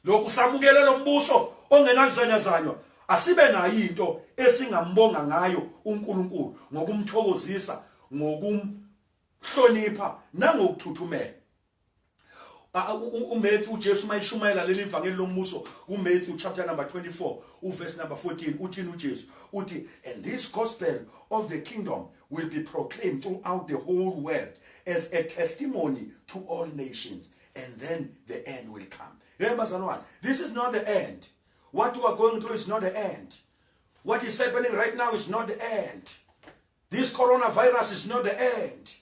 Lokhu samukele lo mbuso ongenakuzanyazanywa asibe nayo into esingambonga ngayo uNkulunkulu ngokumthokozisa ngokumhlonipha nangokuthuthumela. uMatthew uJesu mayishumayela leli ivangeli lombuso kuMatthew chapter number 24 uverse number 14 uthini uJesu uthi, and this gospel of the kingdom will be proclaimed throughout the whole world as a testimony to all nations, and then the end will come. Remember, this is not the end. What you are going through is not the end. What is happening right now is not the end. This coronavirus is not the end.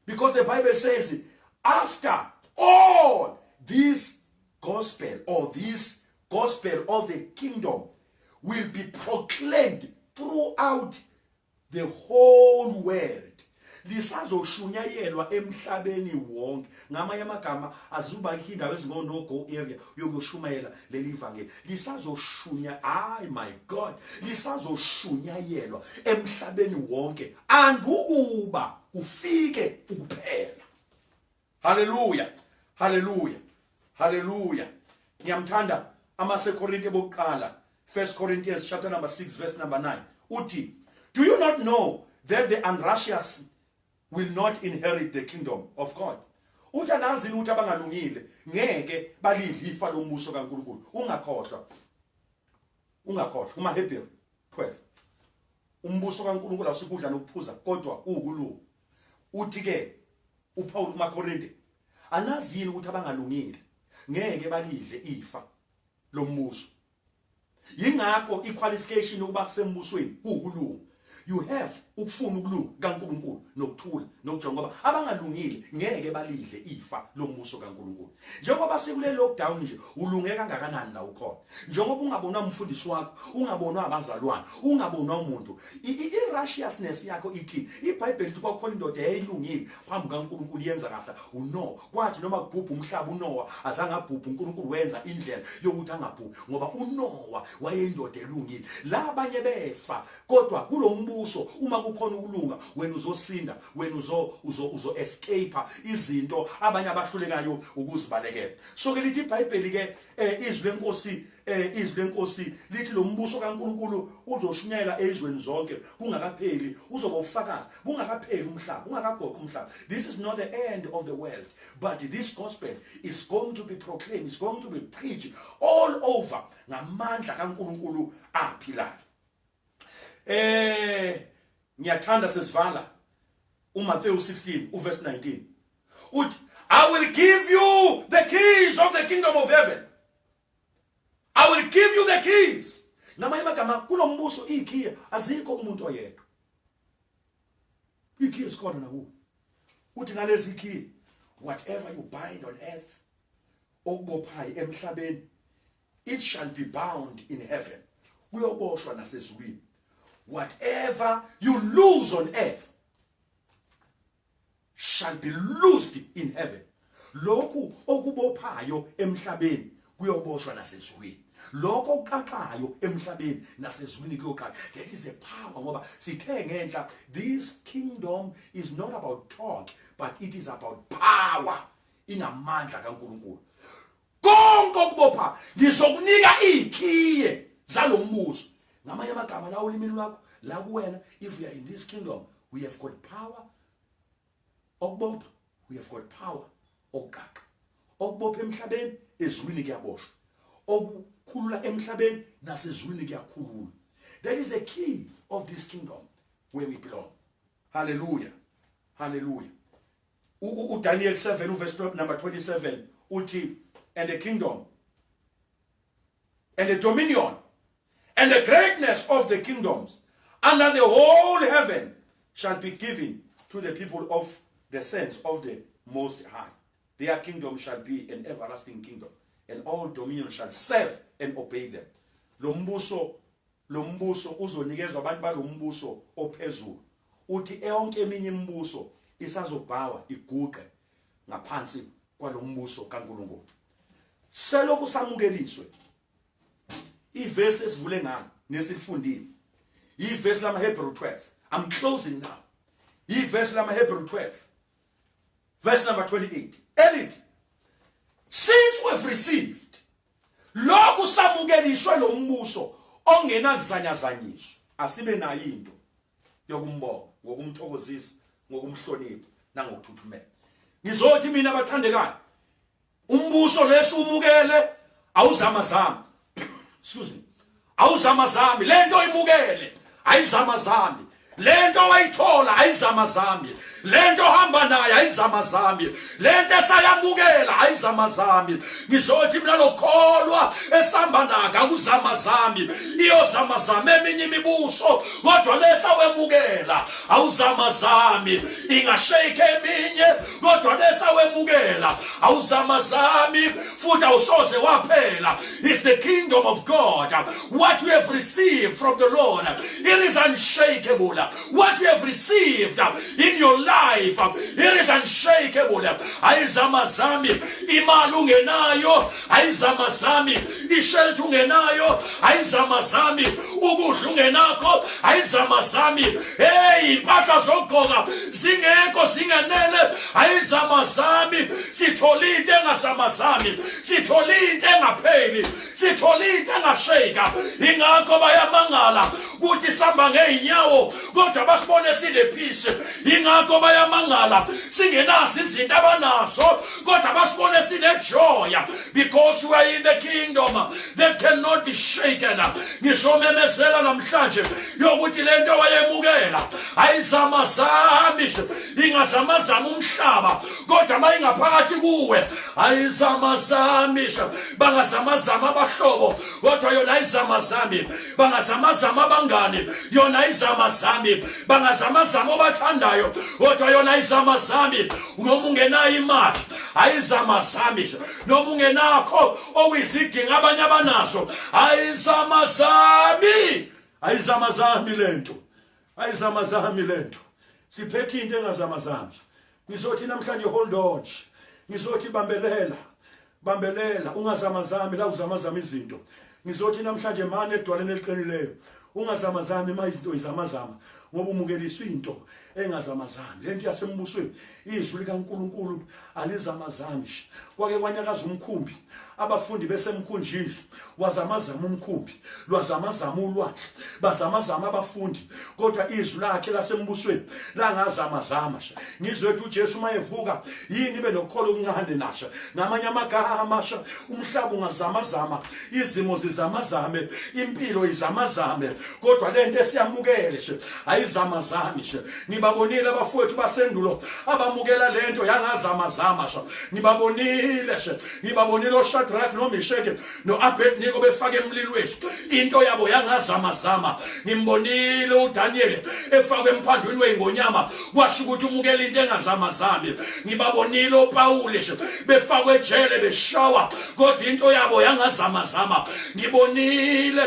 Because the Bible says, after all this gospel or this gospel of the kingdom will be proclaimed throughout the whole world. Lisazoshunyayelwa emhlabeni wonke. Ngamanye amagama azuba indawo ezingono go area yokushumayela leli ivangeli. My God, lisazoshunyayelwa emhlabeni wonke andukuba ufike ukuphela. Hallelujah. Hallelujah. Hallelujah. Ngiyamthanda amasekorinte bokuqala 1 Corinthians chapter number 6 verse number 9. Uthi, do you not know that the unrighteous will not inherit the kingdom of God? Uthi anazini uthi abangalungile ngeke balidla ifa lombuso kaNkulunkulu. Ungakhohlwa kumaHebrew 12. Umbuso kaNkulunkulu awusikudla nokuphuza kodwa ukulunga. Uthi ke uPaul kumaKorinte, anazini ukuthi abangalungile ngeke balidle ifa lombuso. Yingakho iqualification yokuba kusembusweni ukulunga. You have ukufuna ukulunga kaNkulunkulu nokuthula nokujonga ngoba abangalungile ngeke balidle ifa lombuso kaNkulunkulu. Njengoba sikule lockdown nje ulunge kangakanani la ukhona. Njengoba ungabonwa umfundisi wakho, ungabonwa abazalwane, ungabonwa umuntu. I-righteousness yakho ithi iBhayibheli lithi kwakhona indoda eyilungile phambi kaNkulunkulu yenza kahle. Uno kwathi noma kubhubha umhlaba uNoah azange abhubha, uNkulunkulu wenza indlela yokuthi angabhubhi ngoba uNoah wayeyindoda elungile. La abanye befa kodwa kulombuso uma kukhona ukulunga wena uzosinda, wena uzo escape izinto abanye abahlulekayo ukuzibalekela. So ke lithi iBhayibheli ke izwi lenkosi lithi lo mbuso kaNkulunkulu uzoshunyayela ezweni zonke kungakapheli, uzoba ufakazi kungakapheli umhlaba, ungakagoqa umhlaba. This is not the end of the world, but this gospel is going to be proclaimed, is going to be preached all over ngamandla kaNkulunkulu aphilayo. Ngiyathanda sesivala uMatthew 16 uverse 19. Uthi, I will give you the keys of the kingdom of heaven. I will give you the keys. Ngamanye amagama kulombuso ikhiya azikho umuntu oyedwa. Ikhiya isikhona nakuwo. Uthi ngalezi ikhiya, whatever you bind on earth okubophayo emhlabeni, it shall be bound in heaven. Kuyoboshwa nasezulwini. Whatever you lose on earth shall be loosed in heaven. Lokhu okubophayo emhlabeni kuyoboshwa nasezulwini. Lokho okuqaqayo emhlabeni nasezulwini kuyoqaqa. That is the power ngoba sithe ngenhla, this kingdom is not about talk but it is about power. Inamandla kaNkulunkulu. Konke okubopha ngizokunika ikhiye zalombuso. Ngamanye amagama la ulimini lwakho la kuwena, if we are in this kingdom we have got power okubopha, we have got power okuqaqa. Okubopha emhlabeni ezulwini kuyaboshwa, okukhulula emhlabeni nasezulwini kuyakhulula. That is the key of this kingdom where we belong. Hallelujah. Hallelujah. Daniel 7 verse number 27 uthi, and the kingdom and the dominion and the greatness of the kingdoms under the whole heaven shall be given to the people of the saints of the Most High. Their kingdom shall be an everlasting kingdom, and all dominion shall serve and obey them. Lombuso uzonikezwa abantu balombuso ophezulu. Uthi yonke eminye imibuso isazobhawa iguqe ngaphansi kwalombuso kaNkulunkulu. Selokhu samukeliswe iverse esivule ngalo nesilifundile, iverse lamaHebrew 12. I'm closing now. Iverse lamaHebrew 12 verse number 28. Elite, since we have received lokhu samukeliswe lo mbuso ongenakuzanyazanyiswa asibe nayo into yokumbonga ngokumthokozisa ngokumhlonipha nangokuthuthumela. Ngizothi mina abathandekayo umbuso lesumukele awuzamazami excuse me awuzamazami lento imukele ayizamazami lento wayithola ayizamazami lento hamba naye ayizamazami lento esayamukela ayizamazami. Ngizothi mina lokholwa esamba naka akuzamazami iyozamazama eminye imibuso kodwa lesawemukela awuzamazami ingashake eminye kodwa lesawemukela awuzamazami futhi awusoze waphela. It's the kingdom of God. What we have received from the Lord, it is unshakable. What we have received in your life, it is unshakable. Ayizamazami imali ungenayo ayizamazami ishelter ungenayo ayizamazami ukudla ungenakho ayizamazami impahla zokugqoka zingekho zingenele ayizamazami. Sithola into engazamazami sithola into engapheli sithola into engasheka. Ingakho bayamangala ukuthi sihamba ngeenyawo kodwa basibone sinepeace. Ingakho bayamangala singenazo izinto abanazo kodwa basibone sinejoy because we are in the kingdom that cannot be shaken. Ngizomemezela namhlanje yokuthi lento wayemukela ayizamazami ingazamazama umhlaba kodwa mayingaphakathi kuwe ayizamazami. Bangazamazama abahlobo kodwa yona ayizamazami. Bangazamazama abangani yona ayizamazami. Bangazamazama obathandayo kodwa yona ayizamazami. Noma ungenayo imali ayizamazami noma ungenakho okuyizidingo abanye abanazo ayizamazami. Ayizamazami lento ayizamazami lento siphethe into engazamazami. Ngizothi namhlanje hold on ngizothi bambelela ungazamazami la uzamazama izinto. Ngizothi namhlanje manje edwaleni eliqinileyo ungazamazami izinto izamazama ngoba umukeliswa into engazamazami. Lento yasembusweni izwi likaNkulunkulu alizamazami. Kwake kwanyakaza umkhumbi abafundi besemkhunjini wazamazama umkhumbi lwazamazama ulwandle bazamazama abafundi kodwa izwi lakhe lasembusweni langazamazama. Ngizwethu uJesu mayevuka yini benokukholo okuncane nasha ngamanye amagama umhlaba ungazamazama izimo zizamazame impilo izamazame kodwa lento esiyamukele ayizamazami. Nibabonile abafowethu basendulo abamukela lento yangazamazama. Nibabonile oShadrach noMeshach noAbednego befake emlilweni into yabo yangazamazama. Ngimbonile uDaniel efake emphandweni weingonyama kwasho ukuthi umukela into engazamazami. Ngibabonile oPaul befakwe ejele beshawa kodwa into yabo yangazamazama. Ngibonile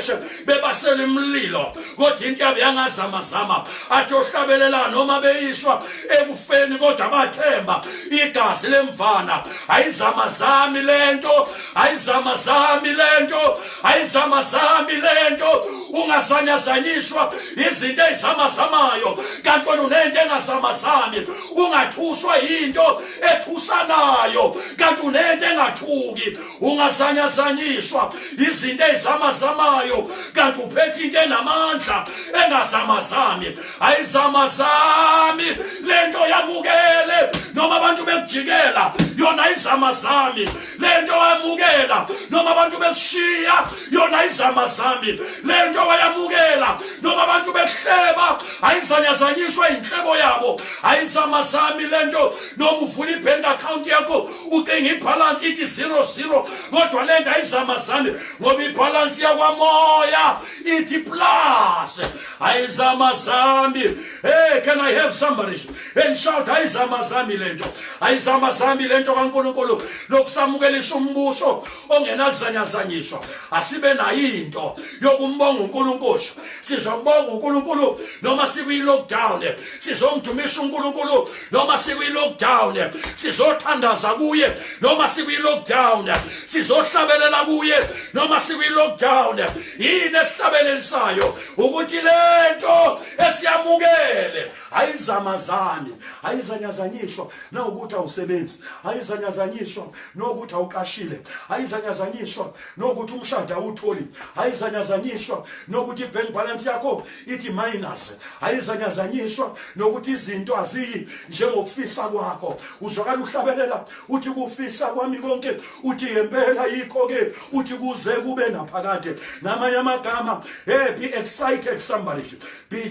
bebasela imlilo kodwa into yabo yangazamazama. Athi ohlabelela noma beyishwa ekufeni kodwa bathemba igazi lemvana. Ayizamazami lento ayizamazami lento ayizamazami lento. Ungazanyazanyishwa izinto ezamazamayo kanti wena unento engazamazami. Ungathuswa into ethusanayo kanti unento engathuki. Ungazanyazanyishwa izinto ezamazamayo kanti uphethe into enamandla engazamazami. Ayizamazami lento yamukele noma abantu bekujikela yona ayizamazami. Lento wayamukela noma abantu bekushiya yona ayizamazami. Lento wayamukela noma abantu bekuhleba ayizanyazanyishwe inhlebo yabo ayizamazami. Lento noma uvula ibank account yakho ucinga ibalance ithi 00 kodwa lento ayizamazami ngoba ibalance yakwamoya ithi plus. Ayizamazami. Hey, can I have somebody and shout ayizamazami lento ayizamazami lento kaNkulunkulu lokusamukelisa umbuso ongenazanyazanyiswa. Asibe nayo into yokumbonga uNkulunkulu. Sizobonga uNkulunkulu noma sikwi lockdown. Sizomdumisha uNkulunkulu noma sikwi lockdown. Sizothandaza kuye noma sikwi lockdown. Sizohlabelela kuye noma sikwi lockdown. Yini esihlabelelisayo ukuthi lento esiyamukele ayizamazami, ayizanyazanyishwa na ukuthi awusebenzi, ayizanyazanyishwa nokuthi awuqashile, ayizanyazanyishwa nokuthi umshado awutholi, ayizanyazanyishwa nokuthi ibank balance yakho ithi minus, ayizanyazanyishwa nokuthi izinto aziyi njengokufisa kwakho. Uzwakala uhlabelela uthi kufisa kwami konke, uthi ngempela yikho ke, uthi kuze kube naphakade. Ngamanye amagama, be excited somebody, be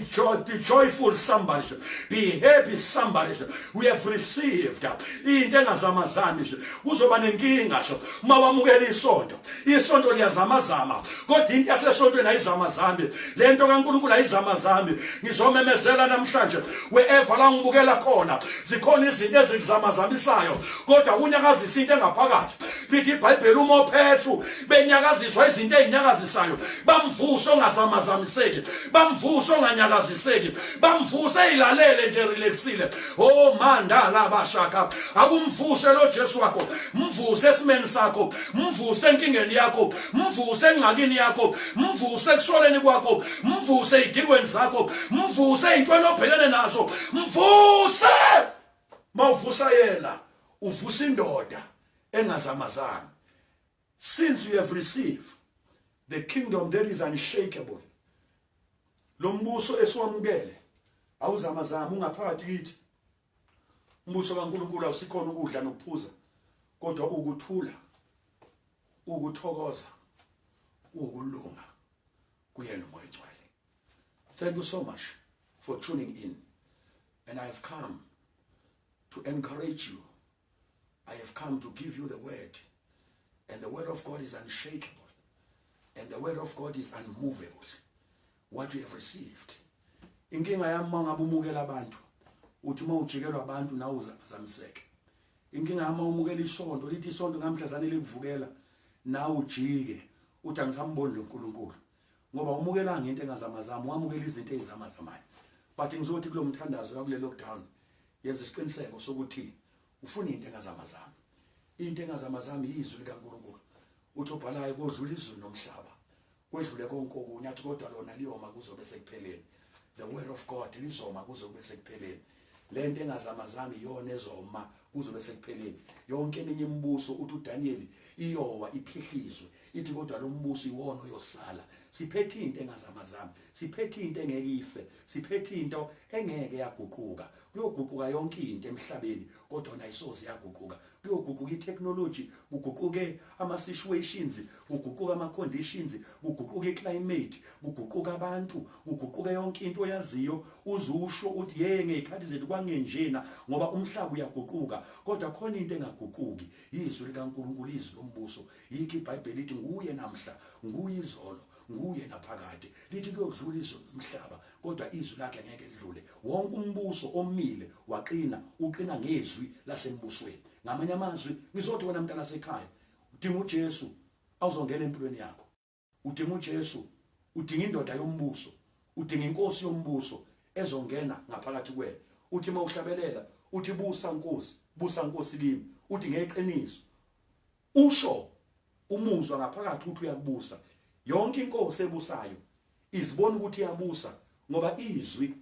joyful somebody, be happy somebody. We have received into engazamazami. Kuzoba nenkinga sho uma wamukela isonto liyazamazama, kodwa into yasesontweni ayizamazami. Lento kaNkulunkulu ayizamazami. Ngizomemezela namhlanje wherever la ngibukela khona zikhona izinto ezikuzamazamisayo, kodwa kunyakazisa into engaphakathi. Lithi iBhayibheli uma uPetru benyakaziswa izinto ezinyakazisayo, bamvusa ongazamazamiseki, bamvusa onganyakaziseki, bamvusa ezilalele nje relaxile. Oh mandala bashaka, akumvuse lo Jesu wakho, mvuse esimeni sakho, mvuse enkingeni yakho, mvuse engxakini yakho, mvuse ekusoleni kwakho, mvuse ezidikweni zakho, mvuse ezintweni obhekene nazo, mvuse. Mawuvusa yena, uvusa indoda engazamazami. Since you have received the kingdom that is unshakable, lo mbuso esiwamukele awuzamazami ungaphakathi kithi. Umbuso kaNkulunkulu awusikhona ukudla nokuphuza, kodwa ukuthula, ukuthokoza, ukulunga kuyena umoya ngcwele. Thank you so much for tuning in, and I have come to encourage you. I have come to give you the word, and the word of God is unshakable, and the word of God is unmovable. What you have received. Inkinga yami mangabe umukela abantu, uthi mawujikelwa abantu nawe uzamseke. Inkinga yami umukela isonto, lithi isonto ngamhlazane lekuvukela nawe ujike, uthi angisamboni loNkulunkulu. Ngoba umukelanga into engazamazami, wamukela izinto ezamazamayo. But ngizothi kulo mthandazo yakule lockdown, yenza isiqiniseko sokuthi ufuna into engazamazami. Into engazamazami izwi likaNkulunkulu. Uthi obhalayo kodlula izulu nomhlaba, kwedlule konke okunye, athi kodwa lona liyoma kuzobe sekupheleni. The word of God lizoma kuzobe sekupheleni. Lento engazamazami yona ezoma kuzobe sekupheleni. Yonke eminye imibuso uthi uDaniel iyowa iphihlizwe, ithi kodwa lo mbuso iwona oyosala. Siphethe into engazamazami, siphethe into engeke ife, siphethe into engeke yaguquka. Kuyoguquka yonke into emhlabeni, kodwa nayisoze yaguquka. Kuyoguquka itechnology, kuguquke ama situations, kuguquka ama conditions, kuguquka iclimate, kuguquka abantu, kuguquka yonke into oyaziyo. Uzusho uthi ngezikhathi zethu kwangenjena ngoba umhlaba uyaguquka, kodwa khona into engaguquki. Izwi likaNkulunkulu, izwi lombuso. Yikho iBhayibheli lithi nguye namhla, nguye izolo, nguye naphakade. Lithi kuyodlula izwi lomhlaba, kodwa izwi lakhe ngeke lidlule. Wonke umbuso omile waqina, uqina ngezwi lasembusweni. Ngamanye amazwi ngizothi wena mntana sekhaya, udinga uJesu awuzongena empilweni yakho. Udinga uJesu, udinga indoda yombuso, udinga inkosi yombuso ezongena ngaphakathi kwena. Uthi mawuhlabelela, uthi busa Nkosi, busa Nkosi kimi, uthi ngeqiniso. Usho umuzwa ngaphakathi uthi uyakubusa. Yonke inkosi ebusayo izibona ukuthi iyabusa ngoba izwi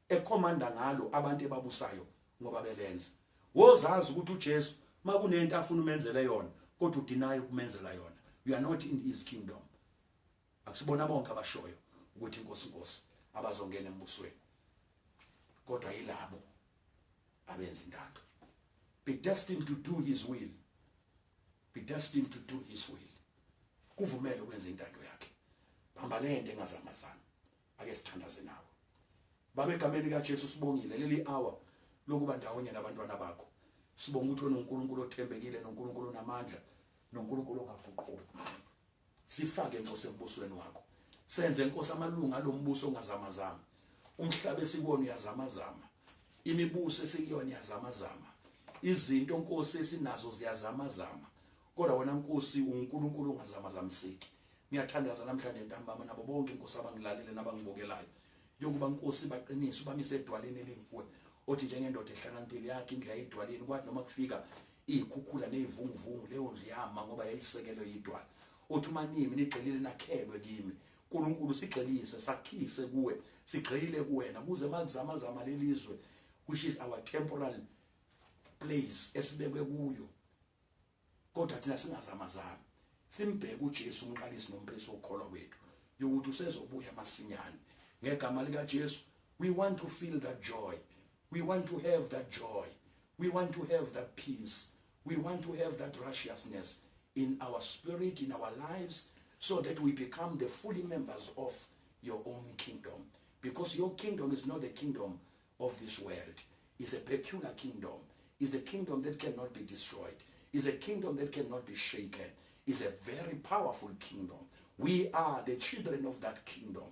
ekhomanda ngalo abantu ebabusayo ngoba belenza. Wozazi ukuthi uJesu makunento afuna umenzele yona, kodwa udinayo ukumenzela yona. You are not in his kingdom. Akusibona bonke abashoyo ukuthi inkosi abazongena embusweni, kodwa yilabo abenza intando. Be destined to do his will. Be destined to do his will. Kuvumele ukwenza intando yakhe. Bamba lento engazamazana. Ake sithandaze nawe. Baba egameni likaJesu sibongile leli hour lokuba ndawonye nabantwana bakho. Sibonga ukuthi uNkulunkulu othembekile, noNkulunkulu onamandla, noNkulunkulu ongaguquki. Sifake Nkosi embusweni wakho. Senze Nkosi amalunga lombuso ongazamazama. Umhlaba esikuwona uyazamazama. Imibuso esikuyona iyazamazama. Izinto Nkosi esinazo ziyazamazama. Kodwa wena Nkosi uNkulunkulu ongazamazamiseki. Ngiyathandaza namhlanje ntambama nabo bonke Nkosi abangilalele nabangibukelayo. Yokuba Nkosi baqinise bamise edwaleni elimfuwe. Othi njengendoda ehlakaniphile yakhe indla edwaleni, kwathi noma kufika ikhukhula nezivunguvungu leyo ndliyama ngoba yayisekelwe yidwala. Othi manimi nigxilile nakhelwe kimi. uNkulunkulu sigxilise sakhise kuwe, sigqile kuwena kuze makuzama zama lelizwe which is our temporal place esibekwe kuyo kodwa thina singazamazama simbheke uJesu umqalisi nomphristi wokholwa kwethu yokuthi usezobuya masinyane ngegama lika Jesu. We want to feel that joy, we want to have that joy, we want to have that peace, we want to have that righteousness in our spirit, in our lives, so that we become the fully members of your own kingdom, because your kingdom is not the kingdom of this world. It's a peculiar kingdom. It's a kingdom that cannot be destroyed. It's a kingdom that cannot be shaken. It's a very powerful kingdom. We are the children of that kingdom.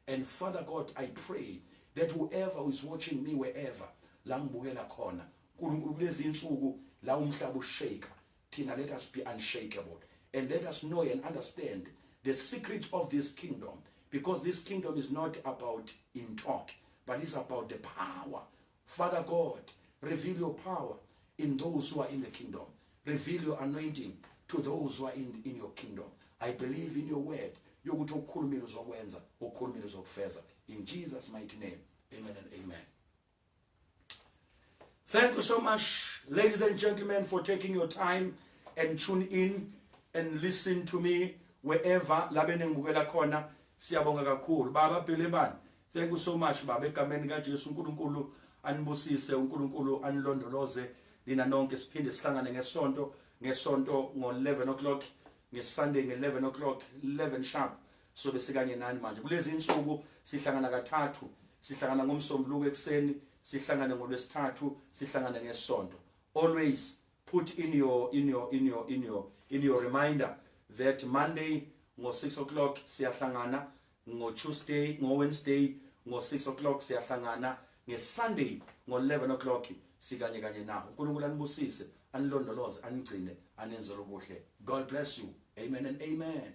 And Father God, I pray that whoever is watching me wherever la ngibukela khona uNkulunkulu kulezi insuku la umhlaba ushaka thina, let us be unshakable and let us know and understand the secret of this kingdom, because this kingdom is not about in talk, but it's about the power. Father God, reveal your power in those who are in the kingdom. Reveal your anointing to those who are in your kingdom. I believe in your word. Yokuthi ukukhulumile uzokwenza, ukukhulumile uzokufeza. In Jesus' mighty name, amen and amen. Thank you so much, ladies and gentlemen, for taking your time and tune in and listen to me wherever labene ngibukela khona. Siyabonga kakhulu. Baba Bhelebani, thank you so much baba egameni kaJesu. uNkulunkulu anibusise, uNkulunkulu anilondoloze lina nonke. Siphinde sihlangane ngesonto ngo-11 o'clock, ngeSunday nge-11 o'clock, 11 sharp. So besikanye nani manje kulezi insuku sihlangana kathathu, sihlangana ngomsombuluko ekseni, sihlangane ngolwesithathu, sihlangane ngesonto. Always put in your reminder that Monday ngo-6 o'clock siyahlangana, ngo-Tuesday, ngo-Wednesday ngo-6 o'clock siyahlangana, ngeSunday ngo-11 o'clock sikanye kanye nawo. uNkulunkulu anibusise, anilondoloze, anigcine, anenzele okuhle. God bless you. Amen and amen.